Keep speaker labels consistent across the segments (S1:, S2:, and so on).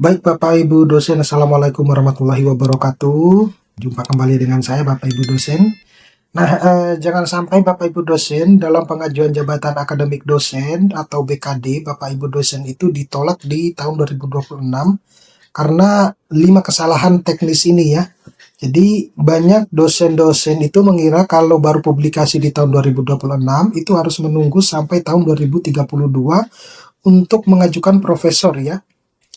S1: Baik Bapak Ibu dosen, Assalamualaikum warahmatullahi wabarakatuh. Jumpa kembali dengan saya Bapak Ibu dosen. Nah, jangan sampai Bapak Ibu dosen dalam pengajuan jabatan akademik dosen atau BKD Bapak Ibu dosen itu ditolak di tahun 2026 karena 5 kesalahan teknis ini ya. Jadi banyak dosen-dosen itu mengira kalau baru publikasi di tahun 2026 itu harus menunggu sampai tahun 2032 untuk mengajukan profesor ya.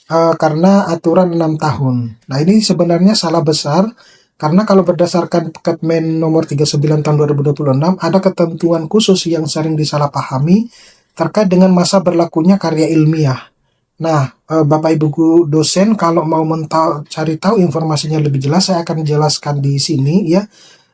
S1: Karena aturan 6 tahun. Nah, ini sebenarnya salah besar karena kalau berdasarkan Kepmen nomor 39 tahun 2026 ada ketentuan khusus yang sering disalahpahami terkait dengan masa berlakunya karya ilmiah. Nah, Bapak Ibu dosen kalau mau cari tahu informasinya lebih jelas saya akan jelaskan di sini ya.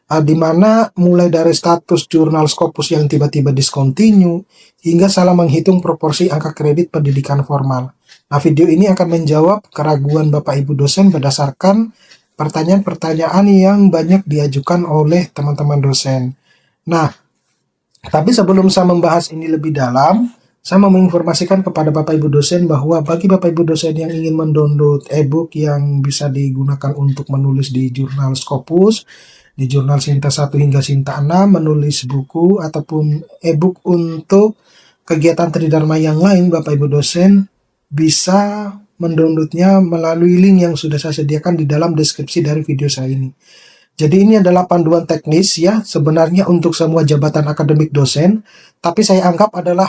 S1: Di mana mulai dari status jurnal Scopus yang tiba-tiba discontinue hingga salah menghitung proporsi angka kredit pendidikan formal. Nah, video ini akan menjawab keraguan Bapak Ibu dosen berdasarkan pertanyaan-pertanyaan yang banyak diajukan oleh teman-teman dosen. Nah, tapi sebelum saya membahas ini lebih dalam, saya mau menginformasikan kepada Bapak Ibu dosen bahwa bagi Bapak Ibu dosen yang ingin mendownload e-book yang bisa digunakan untuk menulis di jurnal Scopus, di jurnal Sinta 1 hingga Sinta 6, menulis buku ataupun e-book untuk kegiatan tridharma yang lain, Bapak Ibu dosen bisa mendownloadnya melalui link yang sudah saya sediakan di dalam deskripsi dari video saya ini. Jadi ini adalah panduan teknis ya, sebenarnya untuk semua jabatan akademik dosen, tapi saya anggap adalah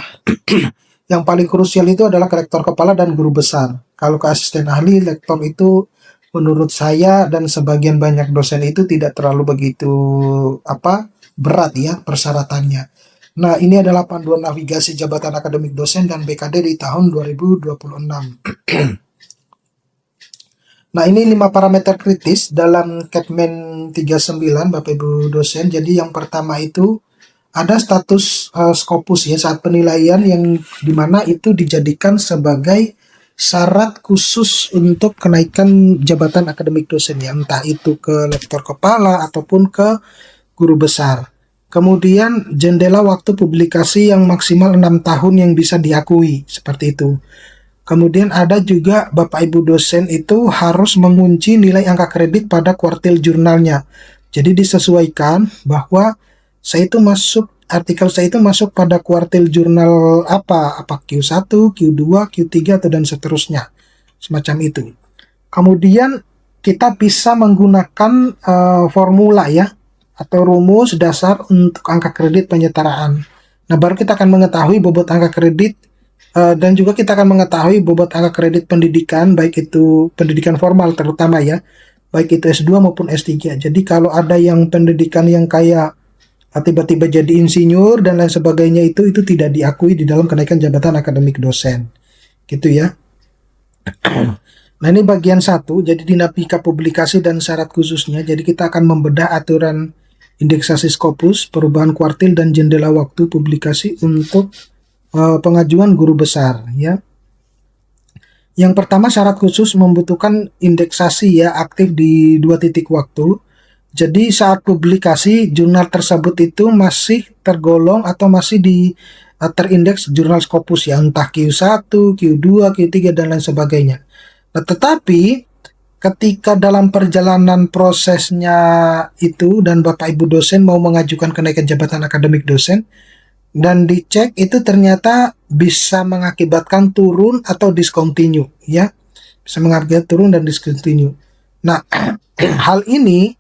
S1: yang paling krusial itu adalah ke rektor kepala dan guru besar. Kalau ke asisten ahli, lektor itu menurut saya dan sebagian banyak dosen itu tidak terlalu begitu berat ya persyaratannya. Nah, ini adalah panduan navigasi jabatan akademik dosen dan BKD di tahun 2026. Nah, ini 5 parameter kritis dalam Kepmen 39 Bapak Ibu dosen. Jadi yang pertama itu ada status Scopus ya saat penilaian yang dimana itu dijadikan sebagai syarat khusus untuk kenaikan jabatan akademik dosen ya, entah itu ke lektor kepala ataupun ke guru besar. Kemudian jendela waktu publikasi yang maksimal 6 tahun yang bisa diakui, seperti itu. Kemudian ada juga Bapak Ibu dosen itu harus mengunci nilai angka kredit pada kuartil jurnalnya. Jadi disesuaikan bahwa artikel saya itu masuk pada kuartil jurnal apa Q1, Q2, Q3 atau dan seterusnya. Semacam itu. Kemudian kita bisa menggunakan formula ya atau rumus dasar untuk angka kredit penyetaraan. Nah, baru kita akan mengetahui bobot angka kredit dan juga kita akan mengetahui bobot angka kredit pendidikan, baik itu pendidikan formal terutama ya, baik itu S2 maupun S3. Jadi kalau ada yang pendidikan yang kayak tiba-tiba jadi insinyur dan lain sebagainya itu tidak diakui di dalam kenaikan jabatan akademik dosen. Gitu ya. Nah, ini bagian 1, jadi dinamika publikasi dan syarat khususnya. Jadi kita akan membedah aturan indeksasi Scopus, perubahan kuartil dan jendela waktu publikasi untuk pengajuan guru besar ya. Yang pertama, syarat khusus membutuhkan indeksasi ya aktif di 2 titik waktu. Jadi saat publikasi jurnal tersebut itu masih tergolong atau masih terindeks jurnal Scopus ya, entah Q1, Q2, Q3 dan lain sebagainya. Nah, tetapi ketika dalam perjalanan prosesnya itu dan Bapak Ibu dosen mau mengajukan kenaikan jabatan akademik dosen dan dicek itu ternyata bisa mengakibatkan turun atau discontinue ya. Bisa mengakibatkan turun dan discontinue. Nah, hal ini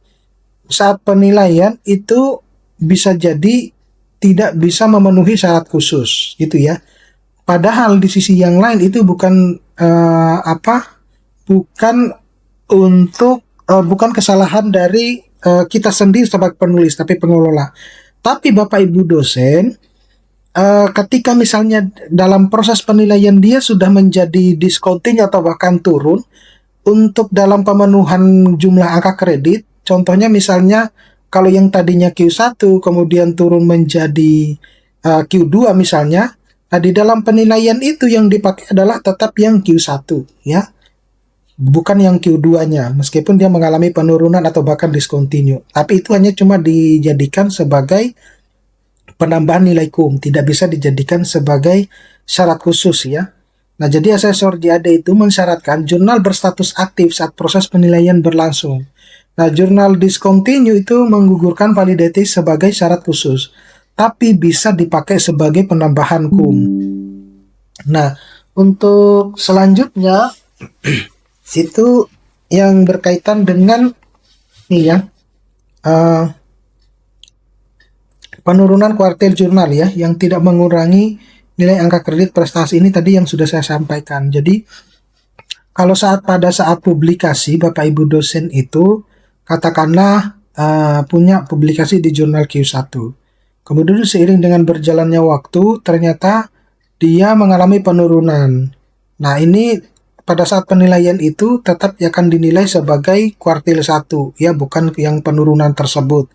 S1: saat penilaian itu bisa jadi tidak bisa memenuhi syarat khusus gitu ya. Padahal di sisi yang lain itu bukan bukan kesalahan dari kita sendiri sebagai penulis, tapi pengelola. Tapi Bapak Ibu dosen, ketika misalnya dalam proses penilaian dia sudah menjadi discounting atau bahkan turun untuk dalam pemenuhan jumlah angka kredit, contohnya misalnya kalau yang tadinya Q1 kemudian turun menjadi Q2 misalnya, nah di dalam penilaian itu yang dipakai adalah tetap yang Q1 ya. Bukan yang Q2-nya, meskipun dia mengalami penurunan atau bahkan discontinue. Tapi itu hanya cuma dijadikan sebagai penambahan nilai KUM, tidak bisa dijadikan sebagai syarat khusus ya. Nah, jadi asesor JAD itu mensyaratkan jurnal berstatus aktif saat proses penilaian berlangsung. Nah, jurnal discontinue itu menggugurkan validity sebagai syarat khusus, tapi bisa dipakai sebagai penambahan kum. Nah, untuk selanjutnya itu yang berkaitan dengan nih ya, eh, penurunan kuartil jurnal ya, yang tidak mengurangi nilai angka kredit prestasi ini tadi yang sudah saya sampaikan. Jadi kalau pada saat publikasi Bapak Ibu dosen itu katakanlah punya publikasi di jurnal Q1. Kemudian seiring dengan berjalannya waktu ternyata dia mengalami penurunan. Nah, ini pada saat penilaian itu tetap akan dinilai sebagai kuartil 1 ya, bukan yang penurunan tersebut.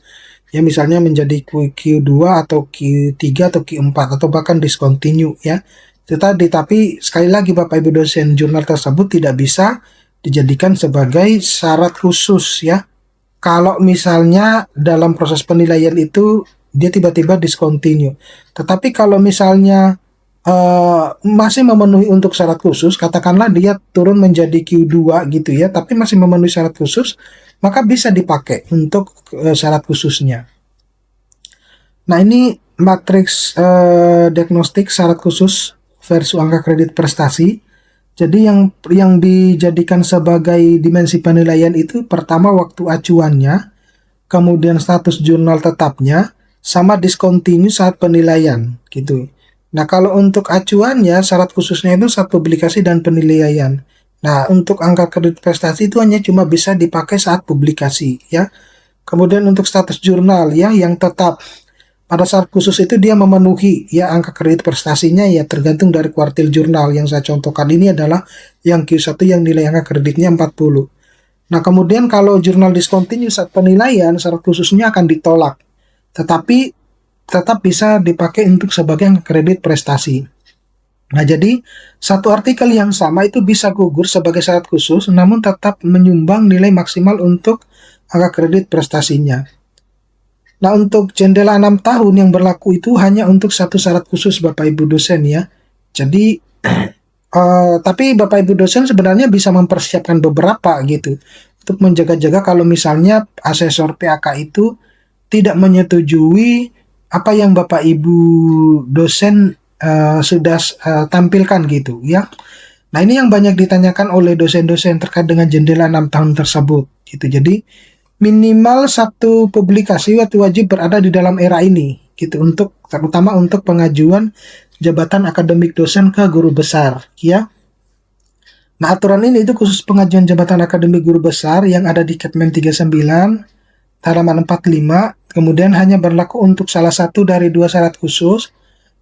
S1: Ya, misalnya menjadi Q2 atau Q3 atau Q4 atau bahkan discontinue ya. Tapi sekali lagi Bapak Ibu dosen, jurnal tersebut tidak bisa dijadikan sebagai syarat khusus ya. Kalau misalnya dalam proses penilaian itu dia tiba-tiba discontinue. Tetapi kalau misalnya masih memenuhi untuk syarat khusus, katakanlah dia turun menjadi Q2 gitu ya, tapi masih memenuhi syarat khusus, maka bisa dipakai untuk syarat khususnya. Nah, ini matriks diagnostik syarat khusus versus angka kredit prestasi. Jadi yang dijadikan sebagai dimensi penilaian itu pertama waktu acuannya, kemudian status jurnal tetapnya, sama discontinue saat penilaian gitu. Nah, kalau untuk acuannya syarat khususnya itu saat publikasi dan penilaian. Nah, untuk angka kredit prestasi itu hanya cuma bisa dipakai saat publikasi ya. Kemudian untuk status jurnal ya yang tetap pada saat khusus itu dia memenuhi ya angka kredit prestasinya ya tergantung dari kuartil jurnal. Yang saya contohkan ini adalah yang Q1 yang nilai angka kreditnya 40. Nah, kemudian kalau jurnal discontinue saat penilaian syarat khususnya akan ditolak. Tetapi tetap bisa dipakai untuk sebagai angka kredit prestasi. Nah, jadi satu artikel yang sama itu bisa gugur sebagai syarat khusus namun tetap menyumbang nilai maksimal untuk angka kredit prestasinya. Nah, untuk jendela 6 tahun yang berlaku itu hanya untuk satu syarat khusus Bapak Ibu dosen ya. Jadi, tapi Bapak Ibu dosen sebenarnya bisa mempersiapkan beberapa gitu. Untuk menjaga-jaga kalau misalnya asesor PAK itu tidak menyetujui apa yang Bapak Ibu dosen sudah tampilkan gitu ya. Nah, ini yang banyak ditanyakan oleh dosen-dosen terkait dengan jendela 6 tahun tersebut gitu. Jadi, minimal satu publikasi wajib berada di dalam era ini gitu untuk terutama untuk pengajuan jabatan akademik dosen ke guru besar ya. Nah, aturan ini itu khusus pengajuan jabatan akademik guru besar yang ada di Kepmen 39 halaman 45, kemudian hanya berlaku untuk salah satu dari dua syarat khusus.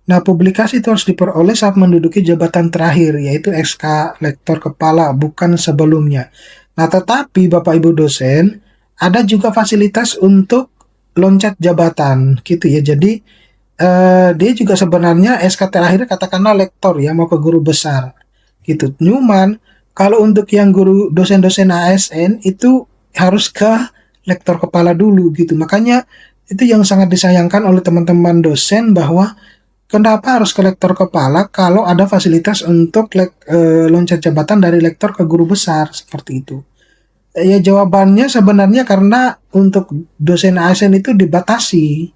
S1: Nah, publikasi itu harus diperoleh saat menduduki jabatan terakhir, yaitu SK Lektor Kepala, bukan sebelumnya. Nah, tetapi Bapak Ibu dosen, ada juga fasilitas untuk loncat jabatan gitu ya. Jadi dia juga sebenarnya SK terakhir katakanlah lektor ya mau ke guru besar gitu. Cuman kalau untuk yang guru dosen-dosen ASN itu harus ke lektor kepala dulu gitu. Makanya itu yang sangat disayangkan oleh teman-teman dosen bahwa kenapa harus ke lektor kepala kalau ada fasilitas untuk loncat jabatan dari lektor ke guru besar seperti itu. Ya, jawabannya sebenarnya karena untuk dosen ASN itu dibatasi.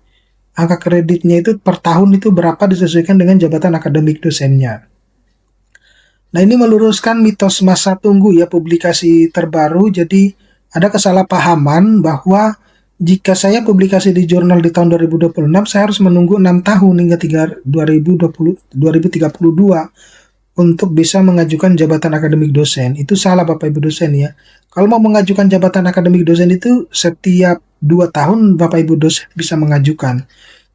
S1: Angka kreditnya itu per tahun itu berapa disesuaikan dengan jabatan akademik dosennya. Nah, ini meluruskan mitos masa tunggu ya publikasi terbaru. Jadi ada kesalahpahaman bahwa jika saya publikasi di jurnal di tahun 2026, saya harus menunggu 6 tahun hingga 2032 untuk bisa mengajukan jabatan akademik dosen. Itu salah Bapak Ibu dosen ya. Kalau mau mengajukan jabatan akademik dosen itu setiap 2 tahun Bapak Ibu dosen bisa mengajukan.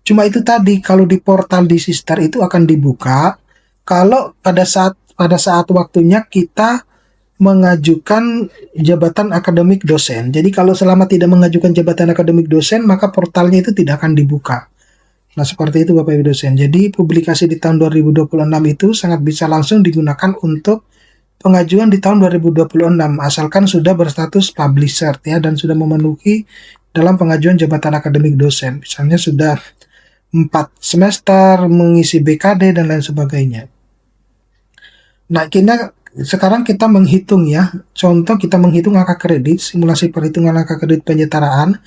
S1: Cuma itu tadi kalau di portal di Sistar itu akan dibuka kalau pada saat waktunya kita mengajukan jabatan akademik dosen. Jadi kalau selama tidak mengajukan jabatan akademik dosen, maka portalnya itu tidak akan dibuka. Nah, seperti itu Bapak Ibu dosen. Jadi publikasi di tahun 2026 itu sangat bisa langsung digunakan untuk pengajuan di tahun 2026 asalkan sudah berstatus publisher ya dan sudah memenuhi dalam pengajuan jabatan akademik dosen. Misalnya sudah 4 semester mengisi BKD dan lain sebagainya. Nah, sekarang kita menghitung ya. Contoh kita menghitung angka kredit, simulasi perhitungan angka kredit penyetaraan,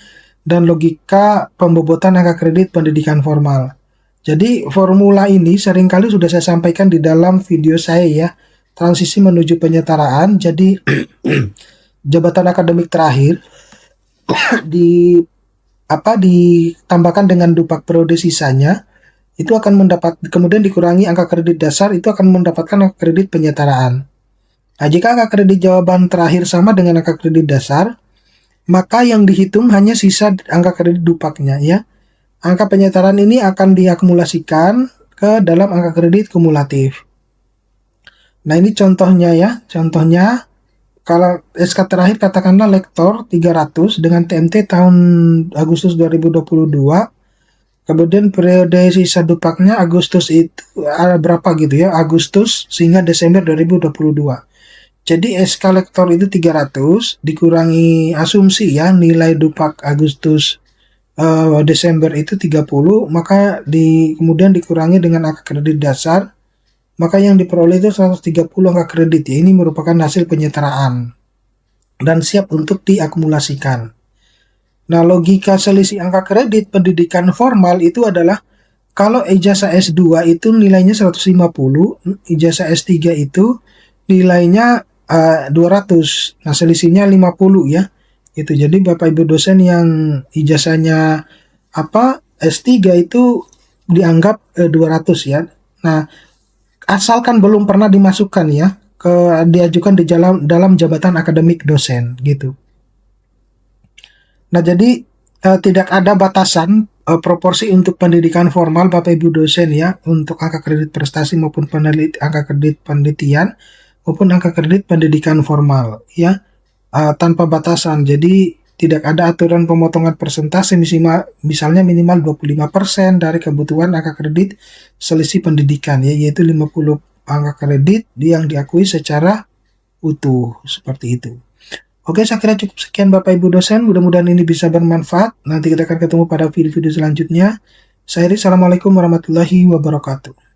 S1: dan logika pembobotan angka kredit pendidikan formal. Jadi formula ini seringkali sudah saya sampaikan di dalam video saya ya. Transisi menuju penyetaraan. Jadi jabatan akademik terakhir di ditambahkan dengan dupak periode sisanya itu akan kemudian dikurangi angka kredit dasar itu akan mendapatkan angka kredit penyetaraan. Nah, jika angka kredit jawaban terakhir sama dengan angka kredit dasar, maka yang dihitung hanya sisa angka kredit dupaknya ya. Angka penyetaraan ini akan diakumulasikan ke dalam angka kredit kumulatif. Nah, ini contohnya ya. Contohnya kalau SK terakhir katakanlah lektor 300 dengan TMT tahun Agustus 2022. Kemudian periode sisa dupaknya Agustus itu berapa gitu ya, Agustus sehingga Desember 2022. Jadi SK lektor itu 300 dikurangi asumsi ya nilai dupak Agustus Desember itu 30, maka kemudian dikurangi dengan angka kredit dasar, maka yang diperoleh itu 130 angka kredit ya. Ini merupakan hasil penyetaraan dan siap untuk diakumulasikan. Nah, logika selisih angka kredit pendidikan formal itu adalah kalau ijazah S2 itu nilainya 150, ijazah S3 itu nilainya 200. Nah, selisihnya 50 ya. Itu. Jadi Bapak Ibu dosen yang ijazahnya S3 itu dianggap 200 ya. Nah, asalkan belum pernah dimasukkan ya diajukan di dalam jabatan akademik dosen gitu. Nah, jadi tidak ada batasan proporsi untuk pendidikan formal Bapak Ibu dosen ya, untuk angka kredit prestasi maupun angka kredit penelitian maupun angka kredit pendidikan formal ya, tanpa batasan. Jadi tidak ada aturan pemotongan persentase misalnya minimal 25% dari kebutuhan angka kredit selisih pendidikan ya, yaitu 50 angka kredit yang diakui secara utuh seperti itu. Oke, saya kira cukup sekian Bapak Ibu dosen. Mudah-mudahan ini bisa bermanfaat. Nanti kita akan ketemu pada video-video selanjutnya. Saya Iri, Assalamualaikum warahmatullahi wabarakatuh.